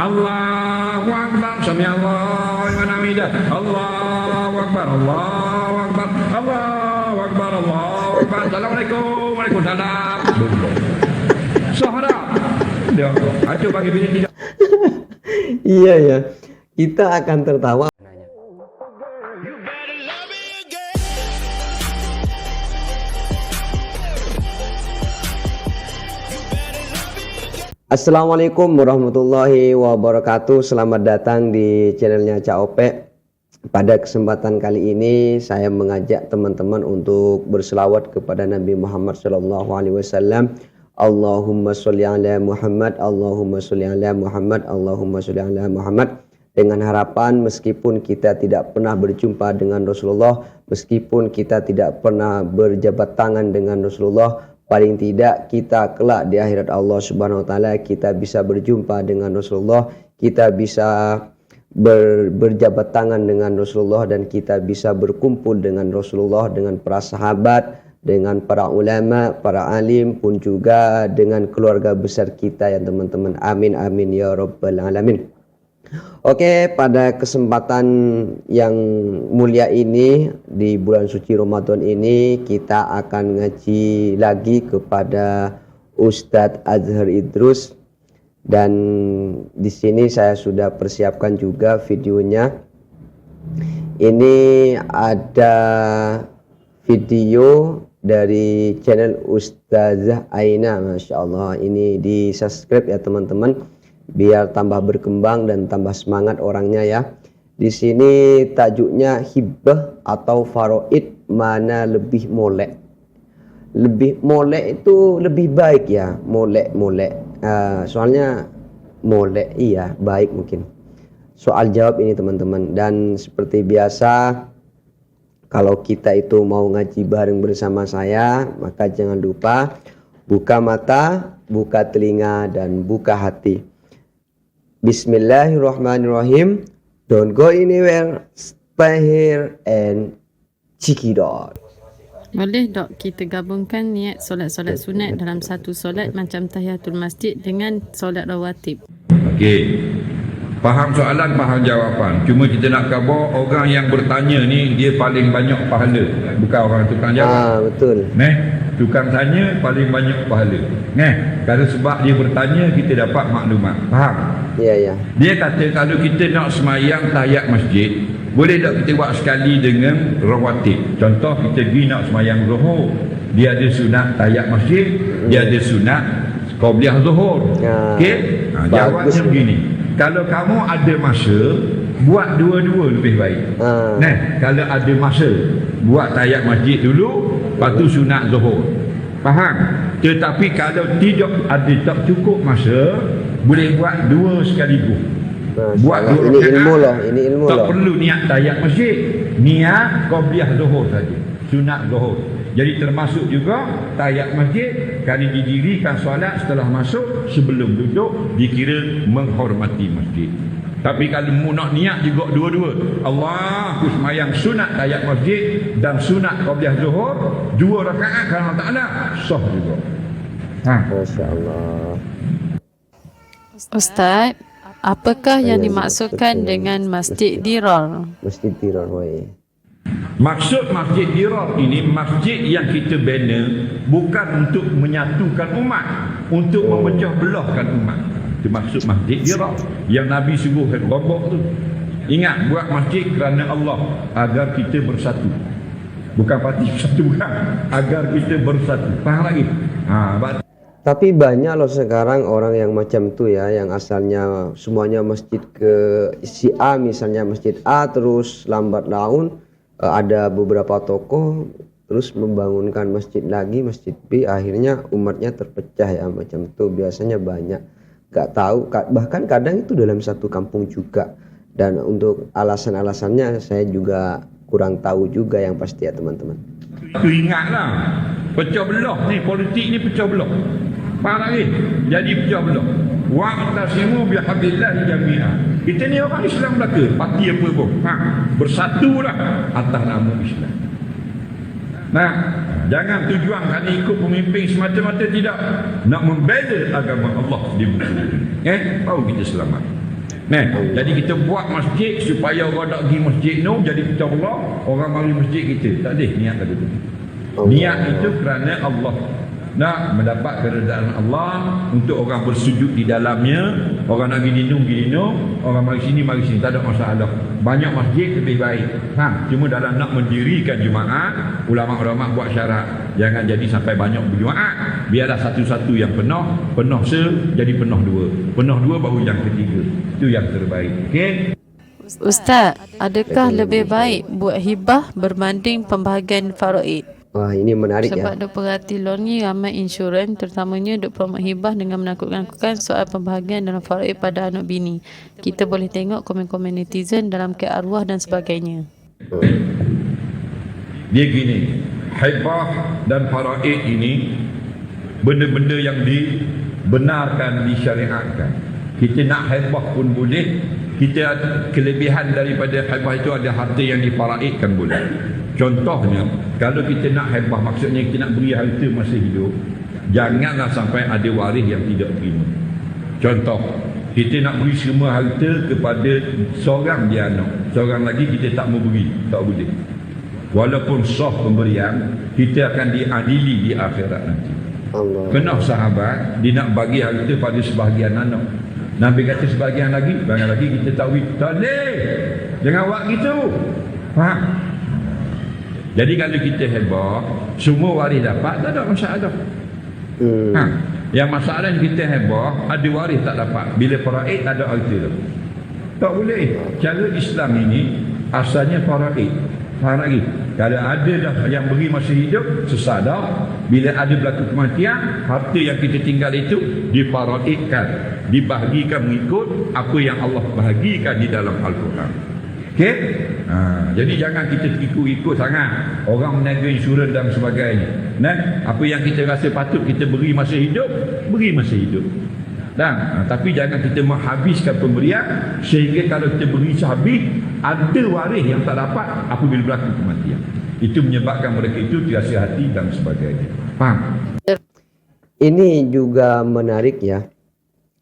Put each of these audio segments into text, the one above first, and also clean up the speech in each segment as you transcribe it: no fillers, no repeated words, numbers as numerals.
Allahu Akbar, sami Allahu liman hamidah, Allahu Akbar, Allahu Akbar, Allahu Akbar, Allahu Akbar, Assalamualaikum, Waalaikumsalam. Sahara. Dia, acu bagi bini tidak. Iya ya, kita akan tertawa. Assalamualaikum warahmatullahi wabarakatuh. Selamat datang di channelnya Cak Ope. Pada kesempatan kali ini saya mengajak teman-teman untuk berselawat kepada Nabi Muhammad SAW. Allahumma sholli ala Muhammad, Allahumma sholli ala Muhammad, Allahumma sholli ala Muhammad. Dengan harapan meskipun kita tidak pernah berjumpa dengan Rasulullah, meskipun kita tidak pernah berjabat tangan dengan Rasulullah, paling tidak kita kelak di akhirat Allah Subhanahu wa taala kita bisa berjumpa dengan Rasulullah, kita bisa berjabat tangan dengan Rasulullah, dan kita bisa berkumpul dengan Rasulullah, dengan para sahabat, dengan para ulama, para alim, pun juga dengan keluarga besar kita ya teman-teman. Amin amin ya rabbal alamin. Oke, pada kesempatan yang mulia ini di bulan suci Ramadan ini kita akan ngaji lagi kepada Ustadz Azhar Idrus, dan di sini saya sudah persiapkan juga videonya. Ini ada video dari channel Ustazah Aina, Masya Allah. Ini di subscribe ya teman-teman, biar tambah berkembang dan tambah semangat orangnya ya. Di sini tajuknya hibah atau faraid, mana lebih molek. Lebih molek itu lebih baik ya, molek. Soalnya molek iya baik mungkin. Soal jawab ini teman-teman, dan seperti biasa kalau kita itu mau ngaji bareng bersama saya, maka jangan lupa buka mata, buka telinga, dan buka hati. Bismillahirrahmanirrahim. Don't go anywhere, stay here and check it out. Boleh dok kita gabungkan niat solat-solat sunat dalam satu solat macam tahiyatul masjid dengan solat rawatib? Okey. Faham soalan, faham jawapan. Cuma kita nak khabar orang yang bertanya ni dia paling banyak pahala, bukan orang tukang jawab. Betul. Tukang tanya paling banyak pahala. Kalau sebab dia bertanya kita dapat maklumat. Faham? Ya. Dia kata kalau kita nak semayang tahiyat masjid, boleh tak kita buat sekali dengan rawatib. Contoh kita pergi nak semayang zuhur, dia ada sunat tahiyat masjid, dia ada sunat qabliyah zuhur. Okey? Jawabnya begini. Kalau kamu ada masa, buat dua-dua lebih baik. Kalau ada masa, buat tahiyat masjid dulu, lepas tu sunat zuhur. Faham? Tetapi kalau tidak ada, tak cukup masa, boleh buat dua sekaligus. Buat dua ini ilmu lah, ini ilmu tak lah. perlu niat tahiyat masjid, niat qabliyah zuhur saja, sunat zuhur. Jadi termasuk juga tahiyat masjid, kali didirikan solat setelah masuk, sebelum duduk dikira menghormati masjid. Tapi kalau mu nak niat juga dua-dua, Allah aku semayang sunat tahiyat masjid dan sunat qabliyah zuhur, dua rakaat kerana Taala, sah juga. Masya Allah. Ustaz, apakah yang dimaksudkan dengan masjid dirar? Masjid dirar, woi. Maksud masjid dirar ini masjid yang kita bina bukan untuk menyatukan umat, untuk memecah belahkan umat. Itu maksud masjid dirar yang Nabi suruh robok tu. Ingat, buat masjid kerana Allah, agar kita bersatu. Bukan parti bersatu, bukan. Agar kita bersatu. Faham lagi? Tapi banyak loh sekarang orang yang macam tu ya, yang asalnya semuanya masjid ke si A, misalnya masjid A, terus lambat laun ada beberapa tokoh terus membangunkan masjid lagi, masjid B, akhirnya umatnya terpecah ya, macam itu biasanya banyak. Gak tahu, bahkan kadang itu dalam satu kampung juga, dan untuk alasan-alasannya saya juga kurang tahu juga yang pasti ya teman-teman. Itu ingatlah, pecah belah ni, politik ni pecah belah. Faham lagi? Jadi pecah belah. Wa'tasimu bihablillah jami'ah. Kita ni orang Islam belaka, parti apa pun. Bersatulah atas nama Islam. Jangan tujuan kerana ikut pemimpin semata-mata, tidak. Nak membela agama Allah di muka bumi. Baru kita selamat. Nah, jadi kita buat masjid supaya orang nak pergi masjid tu jadi kita Allah, orang mari masjid kita. Tak ada niat lagu tu. Niat itu kerana Allah nak mendapat keredaan Allah, untuk orang bersujud di dalamnya, orang nak pergi dinung, orang mari sini, tak ada masalah. Banyak masjid lebih baik. Cuma dalam nak mendirikan jemaah, ulama-ulama buat syarat, jangan jadi sampai banyak berjemaah. Biarlah satu-satu yang penuh jadi penuh dua baru yang ketiga. Itu yang terbaik. Okey. Ustaz, adakah lebih baik buat hibah berbanding pembahagian faraid? Wah, ini menarik Sebab ya. duk perhati lon ni ramai insurans terutamanya duk promote hibah dengan menakut-nakutkan soal pembahagian dalam faraid pada anak bini. Kita boleh tengok komen-komen netizen dalam ke arwah dan sebagainya. Dia gini, hibah dan faraid ini benda-benda yang dibenarkan, disyariatkan. Kita nak hibah pun boleh. Kita kelebihan daripada hibah itu ada harta yang difaraidkan boleh. Contohnya, kalau kita nak hibah, maksudnya kita nak beri harta masa hidup, janganlah sampai ada waris yang tidak terima. Contoh, kita nak beri semua harta kepada seorang dia anak, seorang lagi kita tak mau beri, tak boleh. Walaupun sah pemberian, kita akan diadili di akhirat nanti. Allah. Pernah sahabat dia nak bagi harta pada sebahagian anak, Nabi kata sebahagian lagi kita tahu, tak boleh, jangan buat gitu. Faham? Jadi kalau kita hibah, semua waris dapat, tak ada masalah. Yang masalah kita hibah, ada waris tak dapat. Bila faraid ada harta tu, tak boleh. Cara Islam ini asalnya faraid. Faham lagi? Kalau ada dah yang beri masa hidup, sesadar, bila ada berlaku kematian, harta yang kita tinggal itu difaraidkan, dibahagikan mengikut apa yang Allah bahagikan di dalam Al-Quran. Okey? Jadi jangan kita ikut-ikut sangat orang meniaga insurans dan sebagainya. Apa yang kita rasa patut kita beri masa hidup, beri masa hidup. Tapi jangan kita menghabiskan pemberian sehingga kalau kita beri sehabis, ada waris yang tak dapat apabila berlaku kematian. Itu menyebabkan mereka itu terasa hati dan sebagainya. Faham? Ini juga menarik ya.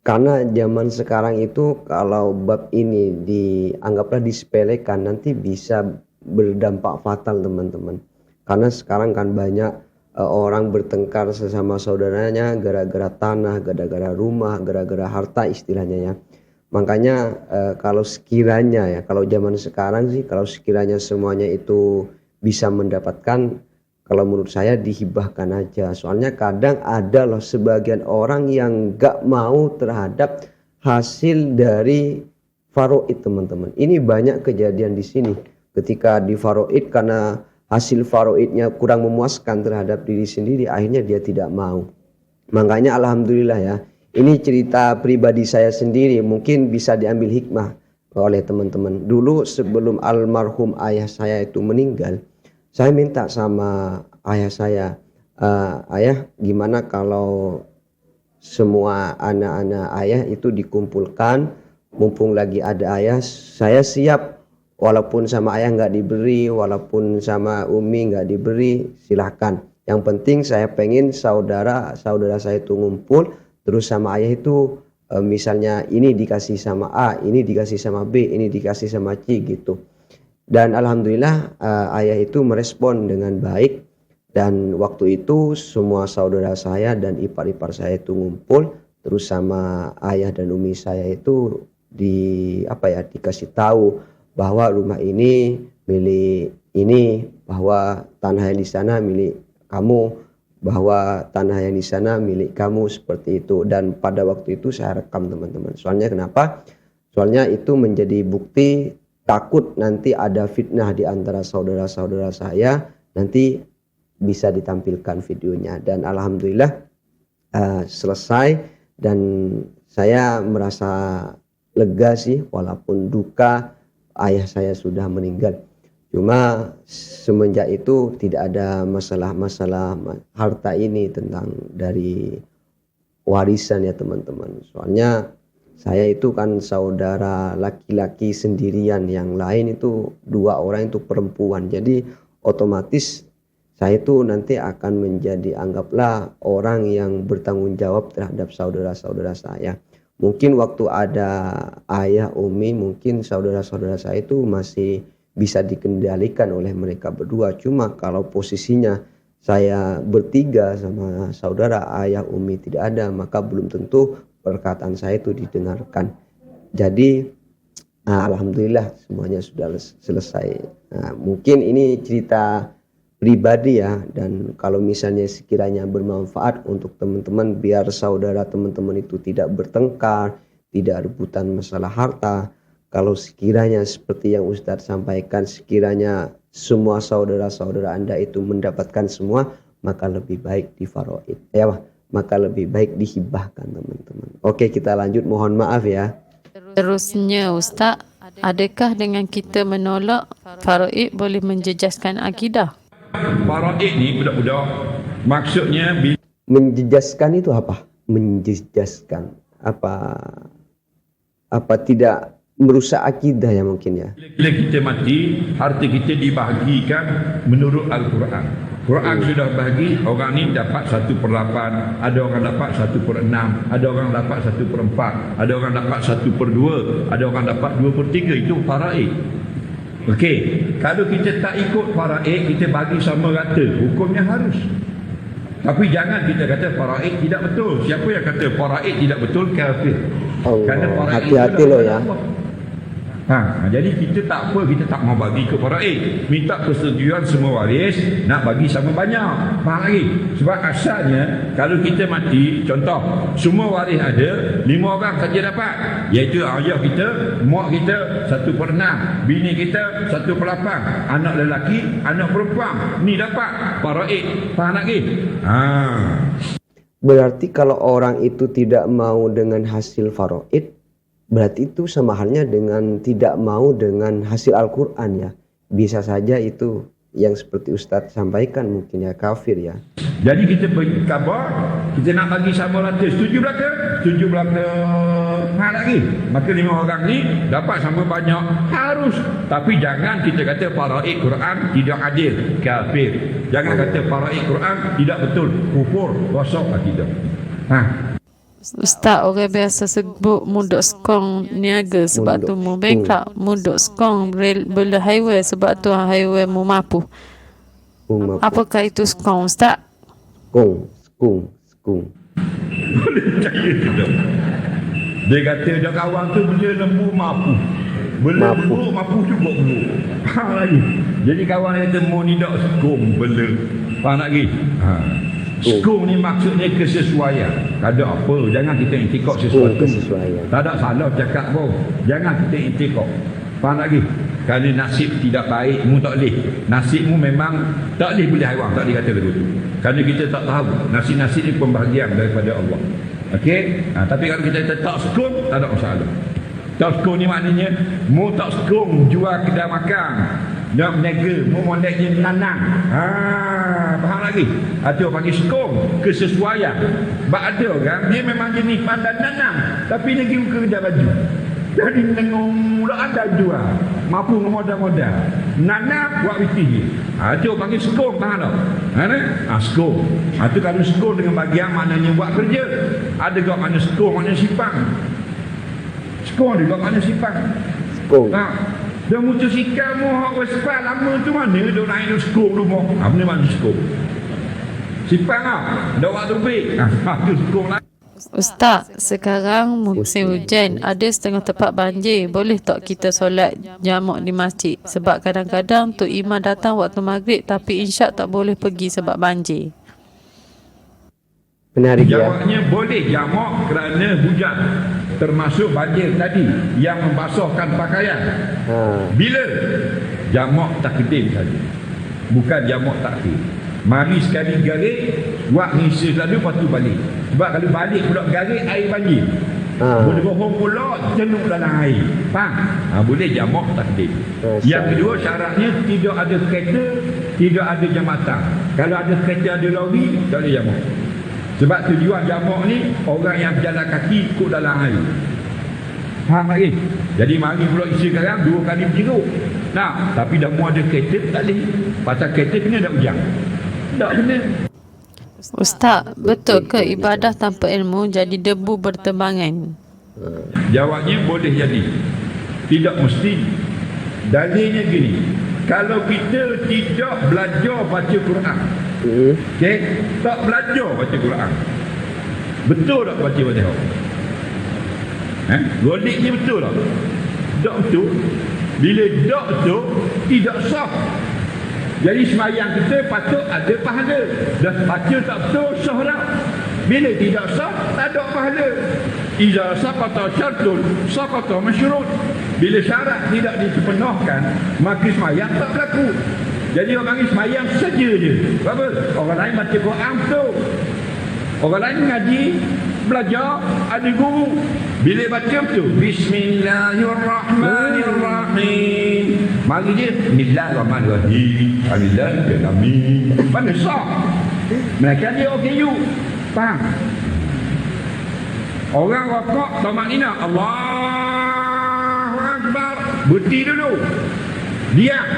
Karena zaman sekarang itu kalau bab ini dianggaplah disepelekan, nanti bisa berdampak fatal teman-teman. Karena sekarang kan banyak orang bertengkar sesama saudaranya gara-gara tanah, gara-gara rumah, gara-gara harta istilahnya ya. Makanya kalau sekiranya ya, kalau zaman sekarang sih, kalau sekiranya semuanya itu bisa mendapatkan, kalau menurut saya dihibahkan aja. Soalnya kadang ada loh sebagian orang yang gak mau terhadap hasil dari faraid teman-teman. Ini banyak kejadian di sini. Ketika di faraid karena hasil faraidnya kurang memuaskan terhadap diri sendiri, akhirnya dia tidak mau. Makanya alhamdulillah ya, ini cerita pribadi saya sendiri, mungkin bisa diambil hikmah oleh teman-teman. Dulu sebelum almarhum ayah saya itu meninggal, saya minta sama ayah saya, ayah gimana kalau semua anak-anak ayah itu dikumpulkan, mumpung lagi ada ayah, saya siap. Walaupun sama ayah nggak diberi, walaupun sama umi nggak diberi, silahkan. Yang penting saya pengen saudara saya itu ngumpul, terus sama ayah itu misalnya ini dikasih sama A, ini dikasih sama B, ini dikasih sama C gitu. Dan alhamdulillah ayah itu merespon dengan baik, dan waktu itu semua saudara saya dan ipar-ipar saya itu ngumpul, terus sama ayah dan umi saya itu dikasih tahu bahwa rumah ini milik ini, bahwa tanah yang di sana milik kamu, bahwa tanah yang di sana milik kamu, seperti itu. Dan pada waktu itu saya rekam teman-teman. Soalnya kenapa? Soalnya itu menjadi bukti, takut nanti ada fitnah di antara saudara-saudara saya, nanti bisa ditampilkan videonya. Dan alhamdulillah selesai, dan saya merasa lega sih, walaupun duka ayah saya sudah meninggal. Cuma semenjak itu tidak ada masalah-masalah harta ini tentang dari warisan ya teman-teman. Soalnya saya itu kan saudara laki-laki sendirian, yang lain itu 2 orang itu perempuan. Jadi otomatis saya itu nanti akan menjadi, anggaplah, orang yang bertanggung jawab terhadap saudara-saudara saya. Mungkin waktu ada ayah, umi, mungkin saudara-saudara saya itu masih bisa dikendalikan oleh mereka berdua. Cuma kalau posisinya saya bertiga sama saudara, ayah, umi tidak ada, maka belum tentu perkataan saya itu didengarkan. Jadi alhamdulillah semuanya sudah selesai. Nah, mungkin ini cerita pribadi ya, dan kalau misalnya sekiranya bermanfaat untuk teman-teman, biar saudara teman-teman itu tidak bertengkar, tidak rebutan masalah harta. Kalau sekiranya seperti yang Ustadz sampaikan, sekiranya semua saudara-saudara Anda itu mendapatkan semua, maka lebih baik difaroid, ya, maka lebih baik dihibahkan teman-teman. Oke, kita lanjut, mohon maaf ya. Terusnya Ustaz, adakah dengan kita menolak faraid boleh menjejaskan akidah? Faraid ni budak-budak maksudnya bila Menjejaskan itu apa? Menjejaskan apa tidak merusak akidah ya mungkin ya. kita mati, harta kita dibahagikan menurut Al-Quran. Quran sudah bahagi, orang ni dapat 1/8, ada orang dapat 1/6, ada orang dapat 1/4, ada orang dapat 1/2, ada orang dapat 2/3. Itu faraid. Okey, kalau kita tak ikut faraid, kita bagi sama rata, hukumnya harus. Tapi jangan kita kata faraid tidak betul. Siapa yang kata faraid tidak betul, kafir. Allah, hati-hati loh ya. Jadi kita tak apa, kita tak mau bagi ke faraid, minta persetujuan semua waris nak bagi sama banyak. Faham lagi? Sebab asalnya kalau kita mati, contoh semua waris ada 5 orang saja dapat, iaitu ayah kita, mak kita 1/6, bini kita 1/8, anak lelaki, anak perempuan, ni dapat faraid. Faham lagi? Berarti kalau orang itu tidak mau dengan hasil faraid, berarti itu sama halnya dengan tidak mau dengan hasil Al-Quran ya. Bisa saja itu yang seperti Ustadz sampaikan, mungkin ya kafir ya. Jadi kita bagi khabar, kita nak bagi sama rata, setuju belaka? Setuju belaka. Lagi, maka 5 orang ni dapat sama banyak, harus. Tapi jangan kita kata faraid Quran tidak adil, kafir. Jangan kata faraid Quran tidak betul, kufur, rosak akidah. Ustaz, orang biasa sebut mudok skong niaga sebab tu mu bankrupt, mudok skong bela highway sebab tu highway mu mampu. Apakah itu skong Ustaz? Skung. Boleh percaya ke tak? Dia kata dia kawan tu bela lembu mampu. Bela buruk mampu juga buruk. Faham lagi? Jadi kawan dia kata mu ni tak skong bela. Faham lagi? Skung ni maksudnya kesesuaian. Tak ada apa, jangan kita intikok sesuatu. Tak ada salah cakap pun. Jangan kita intikok. Faham lagi? Kalau nasib tidak baik, mu tak boleh. Nasibmu memang tak boleh beli haiwan, tak boleh kata begitu. Kerana kita tak tahu, nasib-nasib ni pembahagian daripada Allah. Okey? Tapi kalau kita tak skung, tak ada masalah. Tak skung ni maknanya mu tak skung jual kedai makan, nak berniaga, mu mondeknya nanang. Faham lagi? Atau panggil skung, kesesuaian. Sebab ada orang dia memang jenis pandai nanang, tapi lagi ke kedai baju. Jadi nengok ada jual, mampu modal-modal. Nanang buat witi. Atau panggil skung, faham tak? Skung. Atau kalau skung dengan bagian maknanya buat kerja. Ada juga makna skung, makna sipang. Skung juga mana sipang. Dia motosikal mu hak Vespa lama tu mana dia naik dia skung rumah. Mana mana skung. Sipang dah waktu lebih. Tu skung lah. Ustaz, sekarang musim hujan, ada setengah tempat banjir. Boleh tak kita solat jamak di masjid? Sebab kadang-kadang Tok Imam datang waktu maghrib tapi insyak tak boleh pergi sebab banjir. Menarik ya. Jawabnya boleh jamak kerana hujan. Termasuk banjir tadi yang membasahkan pakaian. Bila? Jamak takdim saja. Bukan jamak takhir. Mari sekali garik, buat ngisi selalu, lepas tu balik. Sebab kalau balik pula garik, air banjir. Boleh bohong pula, jenuh dalam air. Faham? Boleh jamak takdim. Yang kedua, syaratnya tidak ada kereta, tidak ada jambatan. Kalau ada kereta, ada lori, tak ada jamak. Sebab tujuan jamak ni, orang yang berjalan kaki ikut dalam air. Faham lagi? Jadi mari pula isi sekarang 2 kali berjeruk. Tapi dah mau ada kereta, tak boleh. Pasal kereta kena ada hujan. Tak kena. Ustaz, betul ke ibadah tanpa ilmu jadi debu berterbangan? Jawabnya boleh jadi, tidak mesti. Dalilnya gini, kalau kita tidak belajar baca Quran, okey, tak belajar baca Quran, betul tak baca Fatihah? Goliknya betul tak? Tak betul. Bila tak betul, tidak sah. Jadi semayang kita patut ada pahala. Dan baca tak betul, sah tak? Bila tidak sah, tak ada pahala. Iza saqata syartun, saqata masyrut. Bila syarat tidak dipenuhkan, maka semayang tak berlaku. Jadi orang panggil semayang saja je. Apa? Orang lain baca Quran betul. Orang lain ngaji, belajar, ada guru. Bila baca betul, Bismillahirrahmanirrahim. Mari dia, Bismillahirrahmanirrahim. Alhamdulillah, mana sah? Mereka dia OKU. Faham? Orang rokok tamaknina, Allahu Akbar, berhenti dulu, diam,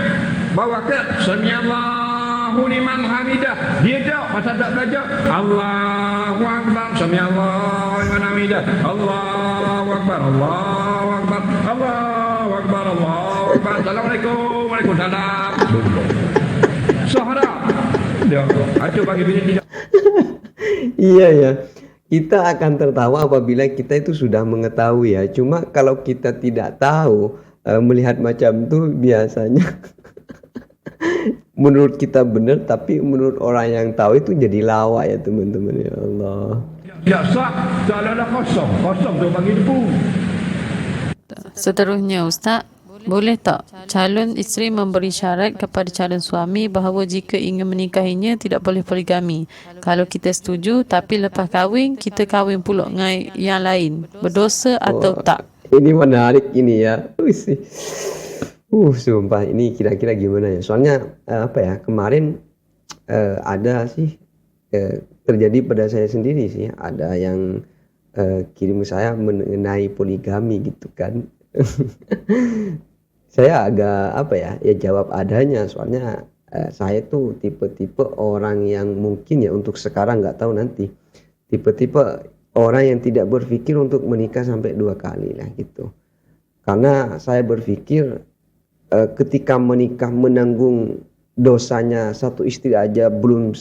bawa ke Samiallahu liman hamidah. Dia tak, masa tak belajar, Allahu Akbar, Samiallahu liman hamidah, Allahu Akbar, Allahu Akbar, Allahu Akbar, Allahu Akbar, Assalamualaikum, Waalaikumsalam. Sahara dia acuh bagi bini tidak. Iya ya, kita akan tertawa apabila kita itu sudah mengetahui ya. Cuma kalau kita tidak tahu, melihat macam itu biasanya menurut kita benar, tapi menurut orang yang tahu itu jadi lawak ya teman-teman. Ya Allah. Tidak sah, seolah-olah kosong. Kosong tu bagi debu. Seterusnya Ustaz, boleh tak calon isteri memberi syarat kepada calon suami bahawa jika ingin menikahinya tidak boleh poligami? Kalau kita setuju tapi lepas kahwin kita kahwin pula dengan yang lain, berdosa atau tak? Ini menarik ini ya. Sumpah ini kira-kira gimana ya? Soalnya apa ya, kemarin ada sih terjadi pada saya sendiri sih, ada yang kirim saya mengenai poligami gitu kan. Saya agak apa ya jawab adanya, soalnya saya tuh tipe-tipe orang yang mungkin ya untuk sekarang, nggak tahu nanti, tipe-tipe orang yang tidak berpikir untuk menikah sampai 2 kali lah gitu. Karena saya berpikir ketika menikah menanggung dosanya satu istri aja belum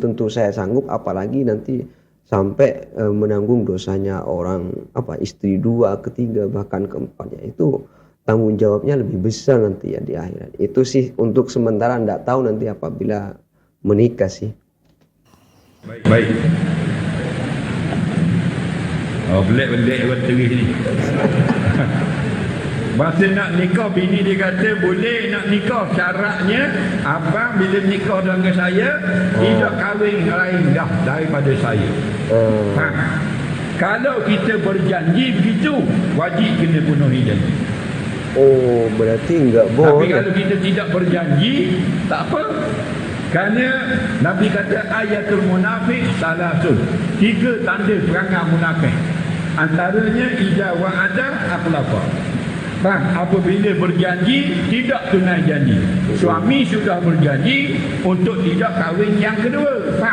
tentu saya sanggup, apalagi nanti sampai menanggung dosanya orang istri 2, ketiga, bahkan keempatnya. Itu tanggung jawabnya lebih besar nanti ya di akhirat. Itu sih untuk sementara, enggak tahu nanti apabila menikah sih. Baik. Oh, belik-belik berterih ni. Masa nak nikah, bini dia kata boleh nak nikah. Syaratnya, abang bila nikah dengan saya, tidak kahwin lain dah daripada saya. Kalau kita berjanji begitu, wajib kena penuhi janji. Oh, berarti enggak boleh. Tapi kalau kita tidak berjanji, tak apa. Kerana Nabi kata ayatul munafik salasun, 3 tanda perangai munafik. Antaranya idza wa'ada akhlafa. Apabila berjanji tidak tunai janji. Suami sudah berjanji untuk tidak kahwin yang kedua.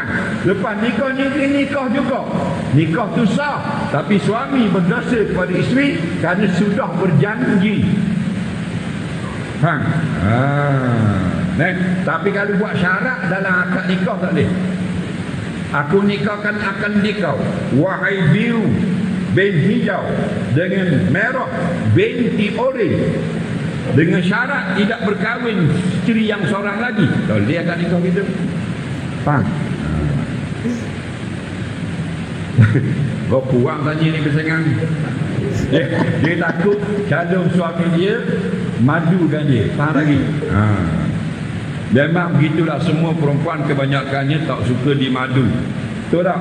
Lepas nikahnya dia nikah juga. Nikah tu sah, tapi suami berdosa kepada isteri kerana sudah berjanji. Tapi kalau buat syarat dalam akad nikah tak boleh. Aku nikahkan akan nikah wahai biru bin hijau dengan merah binti orange, dengan syarat tidak berkahwin isteri yang seorang lagi. Tak boleh akad nikah gitu. Faham? Kau puang tanya ni kesengan. Dia takut calon suami dia madukan dia. Faham lagi? Memang begitulah, semua perempuan kebanyakannya tak suka dimadu. Betul tak?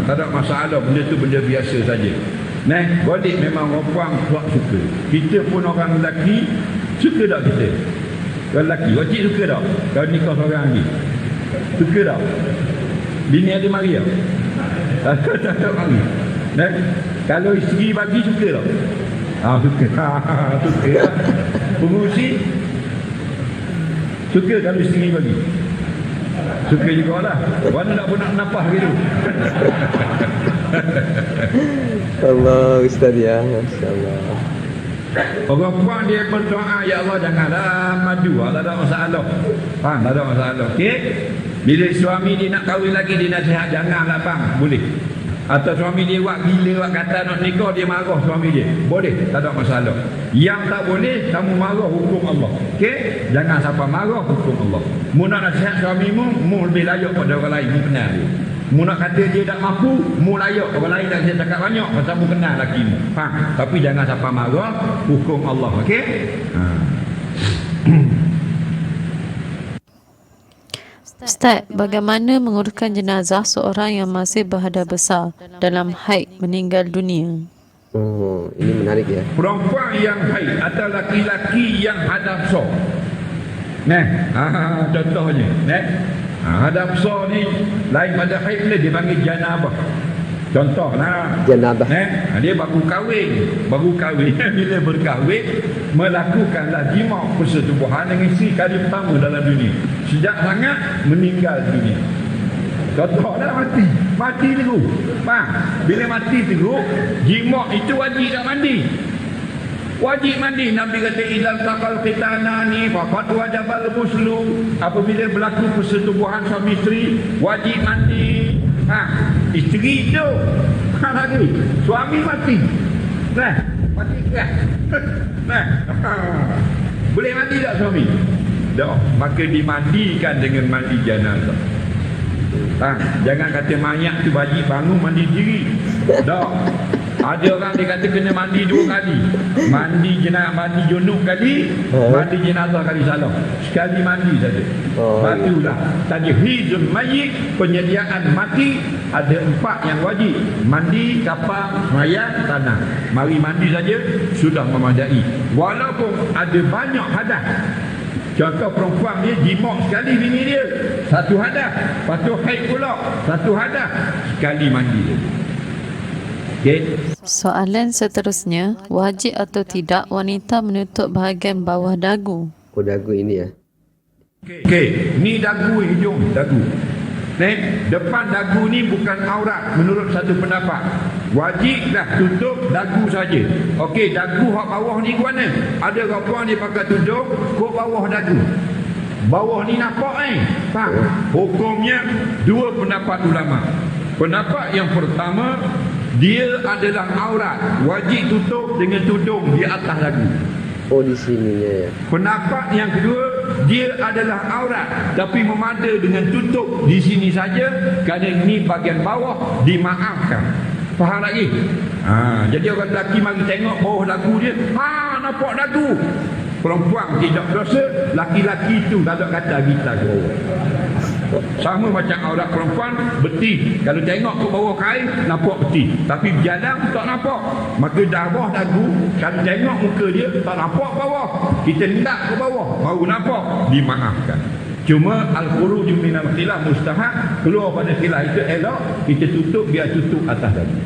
Tak ada masalah, benda tu benda biasa saja. Balik memang perempuan tak suka. Kita pun orang lelaki, suka tak kita? Orang lelaki, wajib suka tak? Kalau nikah seorang lagi, suka tak? Bini ada mari tak? Tak ada mari. Kalau isteri bagi, suka tak? Suka. Suka. Pengurusi suka kalau isteri bagi. Suka juga lah. Mana nak pun nak napah gitu. Allah Ustaz ya, Masya Allah. Orang puan dia berdoa, ya Allah janganlah madu, tak ada masalah. Faham, tak ada masalah. Okey? Bila suami dia nak kahwin lagi, dia nasihat, janganlah bang, boleh. Atau suami dia buat gila, buat kata nak nikah, dia marah suami dia, boleh, tak ada masalah. Yang tak boleh, kamu marah hukum Allah. Okey? Jangan siapa marah hukum Allah. Mu nak nasihat suamimu, mu lebih layak pada orang lain, mu kenal dia. Mu nak kata dia tak mampu, mu layak orang lain tak saya cakap banyak pasal mu kenal laki mu. Faham? Tapi jangan siapa marah hukum Allah. Okey? Ustaz, bagaimana menguruskan jenazah seorang yang masih berhadap besar dalam haid meninggal dunia? Oh, ini menarik ya. Perempuan yang haid atau laki-laki yang hadap besar. Contohnya, hadap besar ni lain pada haid ni dipanggil janabah. Contohlah, Janabah. dia baru kahwin. Bila berkahwin, melakukanlah jima' persetubuhan dengan isteri kali pertama dalam dunia. Sejak sangat meninggal dunia. Contohlah mati terus. Faham? Bila mati terus, jima' itu wajib tak mandi. Wajib mandi. Nabi kata idal taqal qitanani faqad wajabal ghuslu. Apabila berlaku persetubuhan suami isteri, wajib mandi. Isteri tu lagi suami mati. Mati kan? Boleh mandi tak suami? Tak. Maka dimandikan dengan mandi jenazah. Jangan kata mayat tu wajib bangun mandi diri. Tak. Ada orang dia kata kena mandi 2 kali. Mandi junub kali, mandi jenazah kali, salah. Sekali mandi saja. Batulah. Tajhizul mayyit, penyediaan mati ada 4 yang wajib. Mandi, kafan, mayat, tanah. Mari mandi saja sudah memadai. Walaupun ada banyak hadas. Contoh perempuan dia jima' sekali bini dia, 1 hadas. Lepas tu haid pula, 1 hadas. Sekali mandi dia. Okay. Soalan seterusnya, wajib atau tidak wanita menutup bahagian bawah dagu? Oh, dagu ini ya. Okey, ni dagu, hujung dagu. Depan dagu ni bukan aurat menurut satu pendapat. Wajiblah tutup dagu saja. Okey, dagu hak bawah ni ke mana? Ada orang dia pakai tudung ke bawah dagu. Bawah ni nampak faham? Hukumnya 2 pendapat ulama. Pendapat yang pertama, dia adalah aurat, wajib tutup dengan tudung di atas dagu. Oh, di sininya ya. Pendapat yang kedua, dia adalah aurat tapi memada dengan tutup di sini saja kerana ini bahagian bawah dimaafkan. Faham lagi? Jadi orang lelaki mari tengok bawah dagu dia, nampak dagu. Perempuan tidak dosa, laki-laki itu tak ada kata kita ke bawah. Sama macam aurat perempuan, beti. Kalau tengok ke bawah kain, nampak beti. Tapi berjalan tak nampak. Maka bawah dagu, kalau tengok muka dia, tak nampak bawah. Kita hendak ke bawah, baru nampak. Dimaafkan. Cuma al-khuruju minal khilaf mustahab, keluar pada khilaf itu elok, kita tutup, biar tutup atas dagu.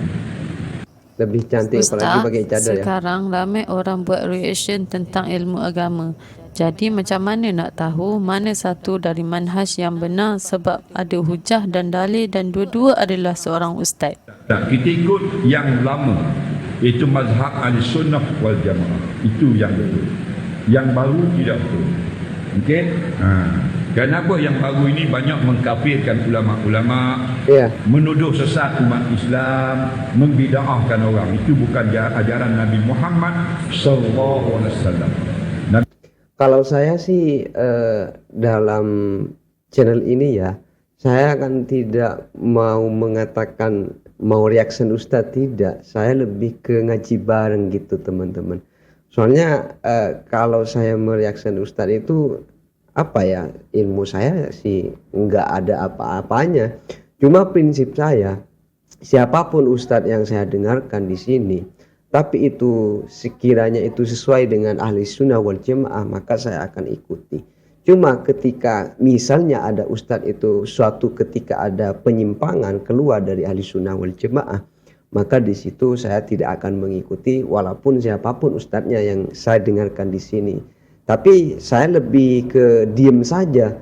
Lebih cantik apalagi pakai cadar ya. Sekarang ramai orang buat reaction tentang ilmu agama. Jadi macam mana nak tahu mana satu dari manhaj yang benar, sebab ada hujah dan dalil dan dua-dua adalah seorang ustaz. Kita ikut yang lama, iaitu mazhab al-sunnah wal jamaah. Itu yang betul. Yang baru tidak betul. Okey? Kenapa yang baru ini banyak mengkafirkan ulama-ulama, menuduh sesat umat Islam, membid'ahkan orang. Itu bukan ajaran Nabi Muhammad sallallahu alaihi wasallam. Kalau saya sih dalam channel ini ya, saya akan tidak mau mengatakan mau reaction Ustadz, tidak. Saya lebih ke ngaji bareng gitu teman-teman. Soalnya kalau saya mereaction Ustadz itu apa ya, ilmu saya sih nggak ada apa-apanya. Cuma prinsip saya, siapapun Ustadz yang saya dengarkan di sini, tapi itu sekiranya itu sesuai dengan ahli sunnah wal jamaah, maka saya akan ikuti. Cuma ketika misalnya ada Ustadz itu suatu ketika ada penyimpangan keluar dari ahli sunnah wal jamaah, maka di situ saya tidak akan mengikuti walaupun siapapun Ustadznya yang saya dengarkan di sini. Tapi saya lebih ke diem saja,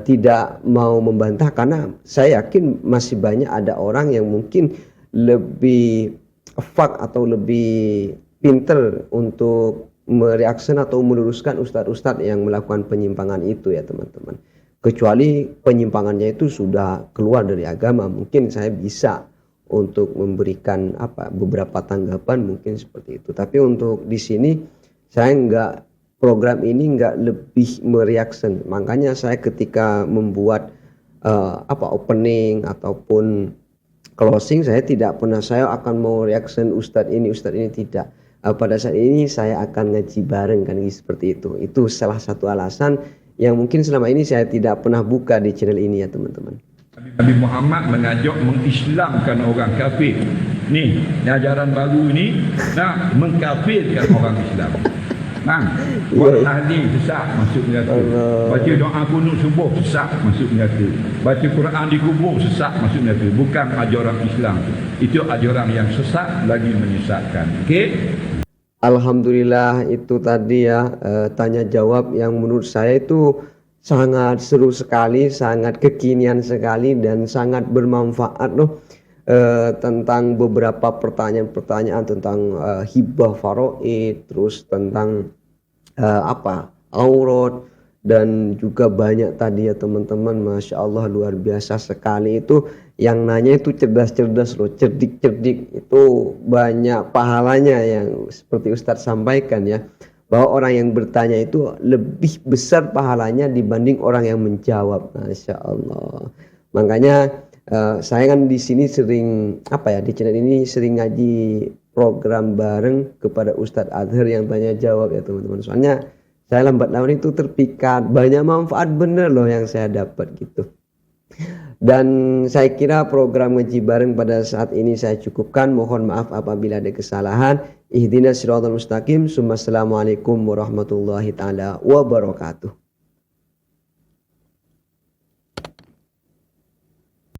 tidak mau membantah, karena saya yakin masih banyak ada orang yang mungkin lebih efek atau lebih pinter untuk mereaksi atau meluruskan ustadz-ustadz yang melakukan penyimpangan itu ya teman-teman. Kecuali penyimpangannya itu sudah keluar dari agama, mungkin saya bisa untuk memberikan beberapa tanggapan mungkin seperti itu. Tapi untuk di sini saya program ini nggak lebih mereaction. Makanya saya ketika membuat opening ataupun closing, saya tidak pernah saya akan mau reaction ustadz ini tidak. Pada saat ini saya akan ngaji bareng kan seperti itu. Itu salah satu alasan yang mungkin selama ini saya tidak pernah buka di channel ini ya teman-teman. Nabi Muhammad mengajak mengislamkan orang kafir. Ni ajaran baru ni nak mengkafirkan orang Islam. Buat tahdi sesat masuk neraka. Baca doa kunut subuh sesat masuk neraka. Baca Quran di kubur sesat masuk neraka. Bukan ajaran Islam. Itu ajaran yang sesat lagi menyesatkan. Okey? Alhamdulillah itu tadi ya tanya jawab yang menurut saya itu sangat seru sekali, sangat kekinian sekali dan sangat bermanfaat loh. Tentang beberapa pertanyaan-pertanyaan tentang hibah faraid, terus tentang aurat, dan juga banyak tadi ya teman-teman, Masya Allah luar biasa sekali. Itu yang nanya itu cerdas-cerdas loh, cerdik-cerdik, itu banyak pahalanya yang seperti Ustadz sampaikan ya, bahwa orang yang bertanya itu lebih besar pahalanya dibanding orang yang menjawab. Masya Allah. Makanya saya kan di sini sering di channel ini sering ngaji program bareng kepada Ustadz Adher yang tanya jawab ya teman-teman. Soalnya saya lambat laun itu terpikat, banyak manfaat bener loh yang saya dapat gitu. Dan saya kira program ngaji bareng pada saat ini saya cukupkan. Mohon maaf apabila ada kesalahan. Ihdinas siratal mustaqim. Assalamualaikum warahmatullahi taala wabarakatuh.